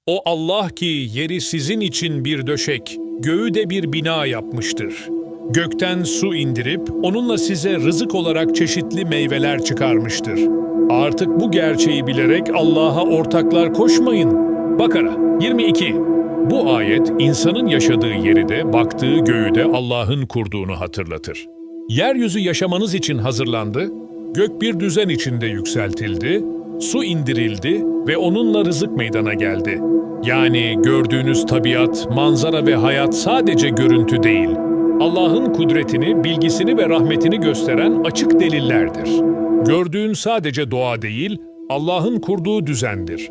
O Allah ki yeri sizin için bir döşek, göğü de bir bina yapmıştır. Gökten su indirip onunla size rızık olarak çeşitli meyveler çıkarmıştır. Artık bu gerçeği bilerek Allah'a ortaklar koşmayın. Bakara 22. Bu ayet insanın yaşadığı yeri de baktığı göğü de Allah'ın kurduğunu hatırlatır. Yeryüzü yaşamanız için hazırlandı, gök bir düzen içinde yükseltildi, su indirildi ve onunla rızık meydana geldi. Yani gördüğünüz tabiat, manzara ve hayat sadece görüntü değil, Allah'ın kudretini, bilgisini ve rahmetini gösteren açık delillerdir. Gördüğün sadece doğa değil, Allah'ın kurduğu düzendir.